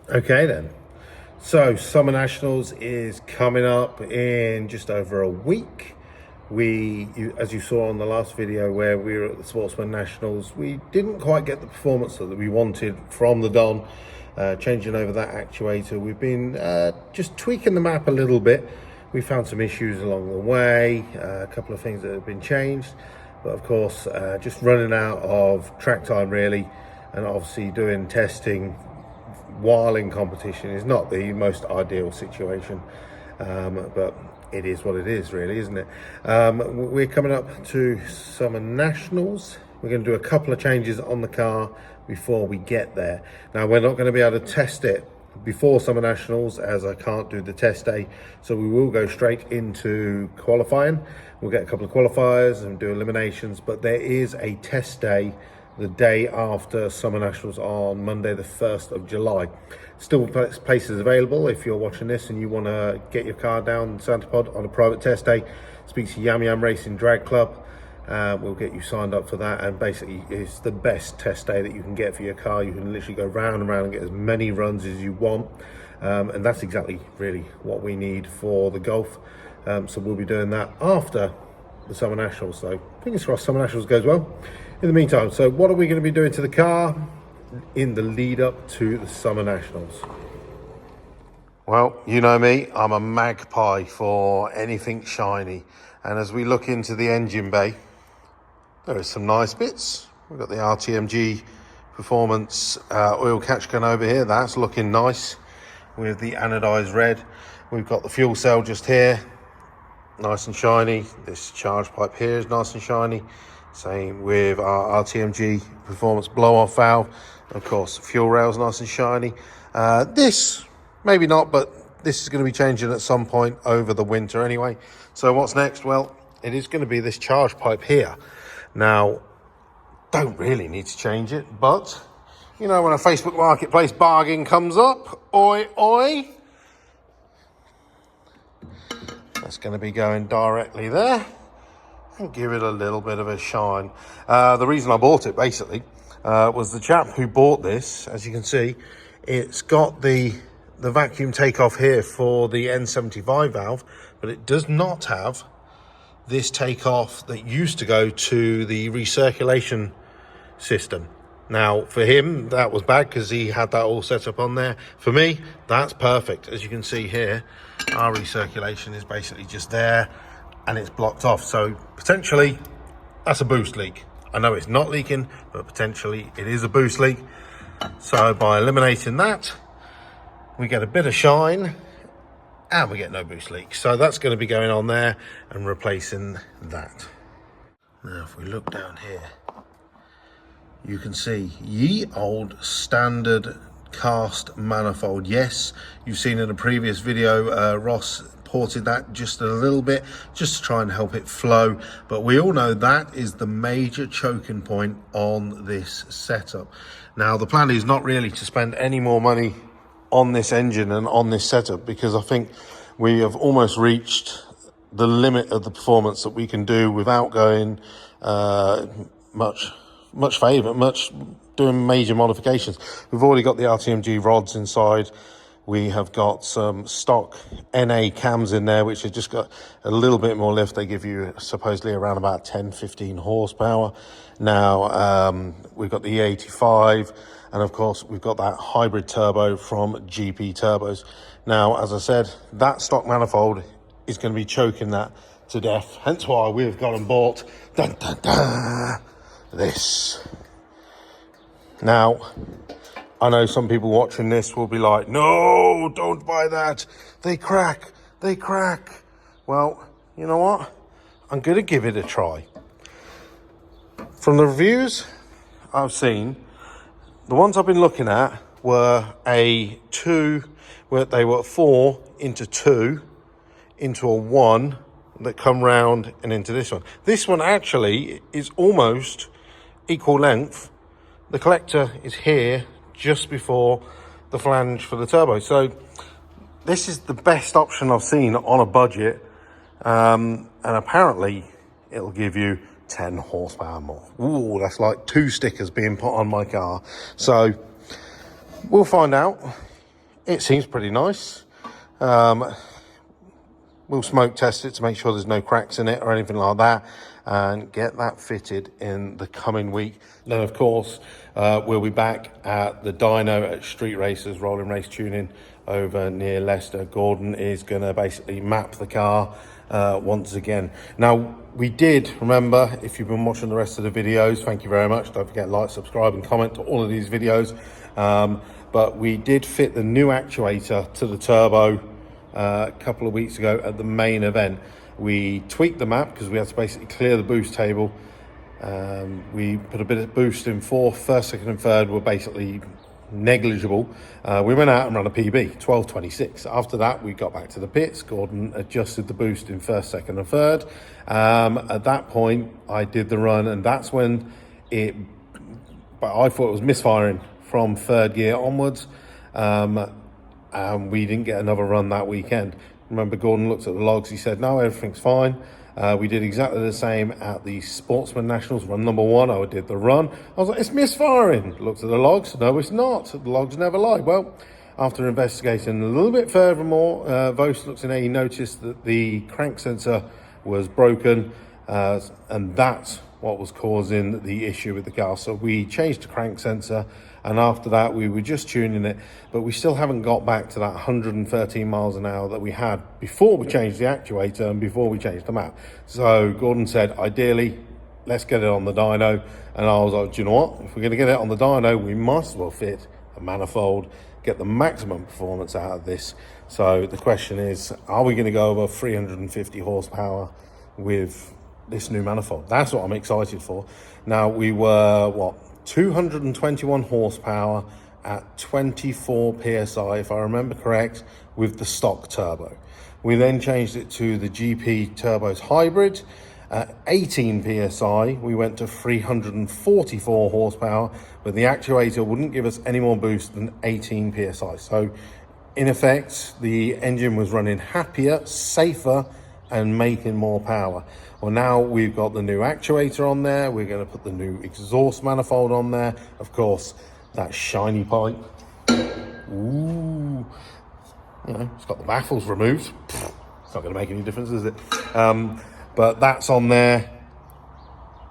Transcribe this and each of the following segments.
Okay then, so Summer Nationals is coming up in just over a week. As you saw on the last video where we were at the Sportsman Nationals, we didn't quite get the performance that we wanted from the Don. Changing over that actuator, we've been just tweaking the map a little bit. We found some issues along the way, a couple of things that have been changed, but of course just running out of track time really, and obviously doing testing while in competition is not the most ideal situation, but it is what it is really, isn't it? We're coming up to Summer Nationals. We're going to do a couple of changes on the car before we get there. Now, we're not going to be able to test it before Summer Nationals as I can't do the test day, so we will go straight into qualifying. We'll get a couple of qualifiers and do eliminations, but there is a test day the day after Summer Nationals on Monday the 1st of July. Still places available if you're watching this and you want to get your car down Santa Pod on a private test day. Speak to Yam Yam Racing Drag Club. We'll get you signed up for that, and basically it's the best test day that you can get for your car. You can literally go round and round and get as many runs as you want, and that's exactly really what we need for the Golf. So we'll be doing that after the Summer Nationals, so fingers crossed Summer Nationals goes well. In the meantime, so what are we going to be doing to the car in the lead up to the Summer Nationals? Well, you know me, I'm a magpie for anything shiny, and as we look into the engine bay, there are some nice bits. We've got the RTMG Performance oil catch gun over here. That's looking nice with the anodized red. We've got the fuel cell just here, nice and shiny. This charge pipe here is nice and shiny. Same with our RTMG Performance blow-off valve. Of course, fuel rail's nice and shiny. This, maybe not, but this is going to be changing at some point over the winter anyway. So what's next? Well, it is going to be this charge pipe here. Now, don't really need to change it, but, you know, when a Facebook Marketplace bargain comes up, oi, oi. That's going to be going directly there. And give it a little bit of a shine. The reason I bought it basically was the chap who bought this. As you can see, it's got the vacuum takeoff here for the N75 valve, but it does not have this takeoff that used to go to the recirculation system. Now, for him, that was bad because he had that all set up on there. For me, that's perfect. As you can see here, our recirculation is basically just there, and it's blocked off, so potentially that's a boost leak. I know it's not leaking, but potentially it is a boost leak. So by eliminating that, we get a bit of shine and we get no boost leak. So that's going to be going on there and replacing that. Now if we look down here, you can see ye old standard cast manifold. Yes, you've seen in a previous video, Ross ported that just a little bit just to try and help it flow, but we all know that is the major choking point on this setup. Now the plan is not really to spend any more money on this engine and on this setup, because I think we have almost reached the limit of the performance that we can do without going much doing major modifications. We've already got the RTMG rods inside. We have got some stock NA cams in there, which have just got a little bit more lift. They give you supposedly around about 10-15 horsepower. Now, we've got the E85, and of course, we've got that hybrid turbo from GP Turbos. Now, as I said, that stock manifold is going to be choking that to death. Hence why we've gone and bought this. Now, I know some people watching this will be like, no, don't buy that. They crack. Well, you know what? I'm going to give it a try. From the reviews I've seen, the ones I've been looking at were they were 4 into 2 into a 1 that come round and into this one. This one actually is almost equal length. The collector is here just before the flange for the turbo. So this is the best option I've seen on a budget, and apparently it'll give you 10 horsepower more. Ooh, that's like 2 stickers being put on my car. So we'll find out it seems pretty nice. We'll smoke test it to make sure there's no cracks in it or anything like that, and get that fitted in the coming week. Then, of course, we'll be back at the dyno at Street Racers Rolling Race Tuning over near Leicester. Gordon is going to basically map the car once again. Now, we did, remember, if you've been watching the rest of the videos, thank you very much. Don't forget to like, subscribe and comment to all of these videos. But we did fit the new actuator to the turbo a couple of weeks ago at the main event. We tweaked the map because we had to basically clear the boost table. We put a bit of boost in fourth, first, second and third were basically negligible. We went out and ran a PB 12:26. After that, we got back to the pits. Gordon adjusted the boost in first, second and third. At that point I did the run, and that's when but I thought it was misfiring from third gear onwards. And we didn't get another run that weekend. Remember, Gordon looked at the logs, he said, no, everything's fine. We did exactly the same at the Sportsman Nationals, run number 1. I did the run. I was like, it's misfiring. Looked at the logs, no, it's not. The logs never lie. Well, after investigating a little bit furthermore, Vos looked in there, he noticed that the crank sensor was broken, and that's what was causing the issue with the car. So we changed the crank sensor, and after that we were just tuning it, but we still haven't got back to that 113 miles an hour that we had before we changed the actuator and before we changed the map. So Gordon said, ideally, let's get it on the dyno. And I was like, do you know what? If we're going to get it on the dyno, we might as well fit a manifold, get the maximum performance out of this. So the question is, are we going to go over 350 horsepower with this new manifold? That's what I'm excited for. Now, we were, 221 horsepower at 24 PSI, if I remember correct, with the stock turbo. We then changed it to the GP Turbos Hybrid. At 18 PSI, we went to 344 horsepower, but the actuator wouldn't give us any more boost than 18 PSI. So, in effect, the engine was running happier, safer, and making more power. Well, now we've got the new actuator on there. We're going to put the new exhaust manifold on there. Of course, that shiny pipe. Ooh. You know, it's got the baffles removed. It's not going to make any difference, is it? But that's on there.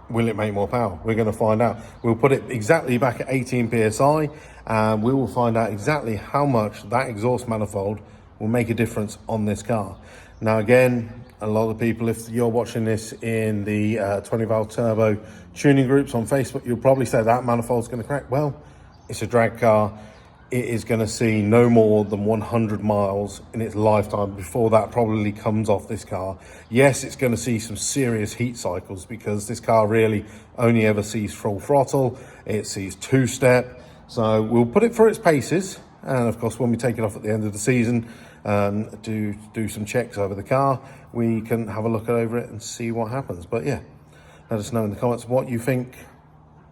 Will it make more power? We're going to find out. We'll put it exactly back at 18 PSI, and we will find out exactly how much that exhaust manifold will make a difference on this car. Now, again, a lot of people, if you're watching this in the 20 valve turbo tuning groups on Facebook, you'll probably say that manifold's going to crack. Well, it's a drag car. It is going to see no more than 100 miles in its lifetime before that probably comes off this car. Yes, it's going to see some serious heat cycles because this car really only ever sees full throttle. It sees two-step. So we'll put it through its paces. And of course, when we take it off at the end of the season, do some checks over the car, we can have a look over it and see what happens. But yeah, let us know in the comments what you think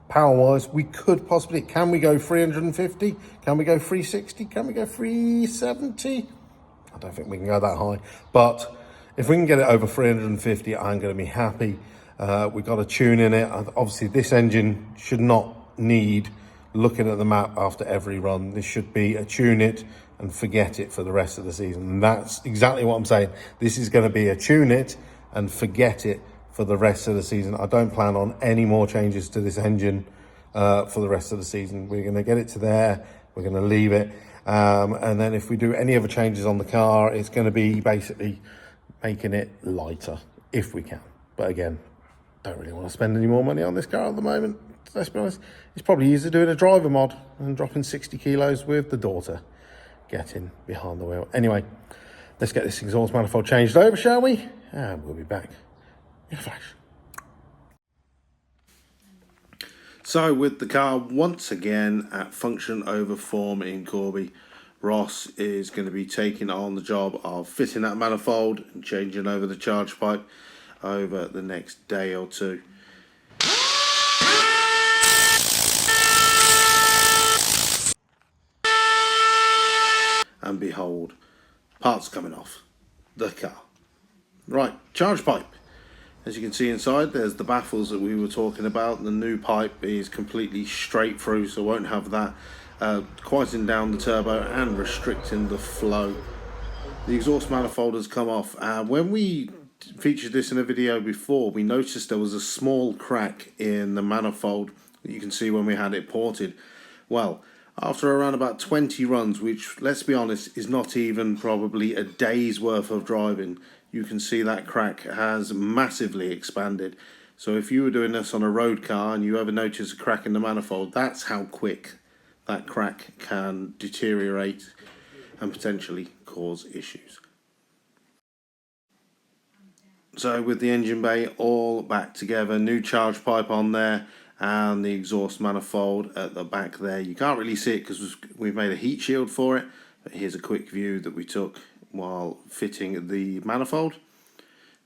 power wise we could possibly. Can we go 350? Can we go 360? Can we go 370? I don't think we can go that high, but if we can get it over 350, I'm going to be happy. We've got a tune in it. Obviously this engine should not need looking at the map after every run. This should be a tune it and forget it for the rest of the season. And that's exactly what I'm saying. This is going to be a tune it and forget it for the rest of the season. I don't plan on any more changes to this engine for the rest of the season. We're going to get it to there. We're going to leave it. And then if we do any other changes on the car, it's going to be basically making it lighter if we can. But again, don't really want to spend any more money on this car at the moment. Let's be honest, it's probably easier doing a driver mod and dropping 60 kilos with the daughter getting behind the wheel. Anyway, let's get this exhaust manifold changed over, shall we? And we'll be back in a flash. So with the car once again at function over form in Corby, Ross is going to be taking on the job of fitting that manifold and changing over the charge pipe over the next day or two. And behold, parts coming off the car. Right, charge pipe. As you can see inside, there's the baffles that we were talking about. The new pipe is completely straight through, so won't have that quieting down the turbo and restricting the flow. The exhaust manifold has come off. When we featured this in a video before, we noticed there was a small crack in the manifold that you can see when we had it ported. Well, after around about 20 runs, which, let's be honest, is not even probably a day's worth of driving, you can see that crack has massively expanded. So if you were doing this on a road car and you ever notice a crack in the manifold, that's how quick that crack can deteriorate and potentially cause issues. So with the engine bay all back together, new charge pipe on there, and the exhaust manifold at the back there. You can't really see it because we've made a heat shield for it, but here's a quick view that we took while fitting the manifold.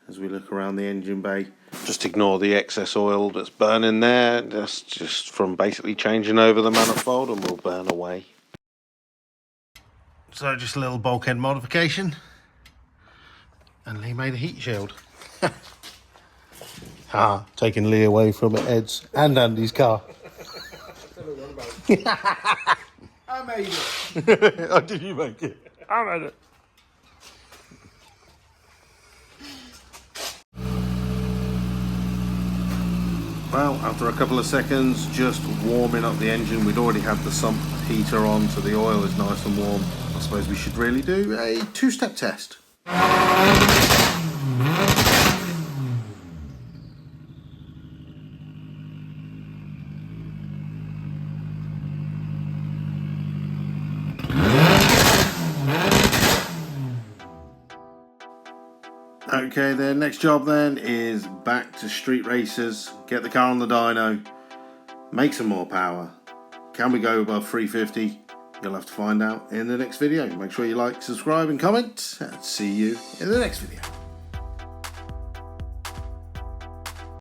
As we look around the engine bay, just ignore the excess oil that's burning there. That's just from basically changing over the manifold, and will burn away. So just a little bulkhead modification, and Lee made a heat shield. Taking Lee away from Ed's and Andy's car. I made it. Oh, did you make it? I made it. Well, after a couple of seconds, just warming up the engine. We'd already had the sump heater on, so the oil is nice and warm. I suppose we should really do a two-step test. Okay, the next job then is back to street races. Get the car on the dyno, make some more power. Can we go above 350? You'll have to find out in the next video. Make sure you like, subscribe and comment, and see you in the next video.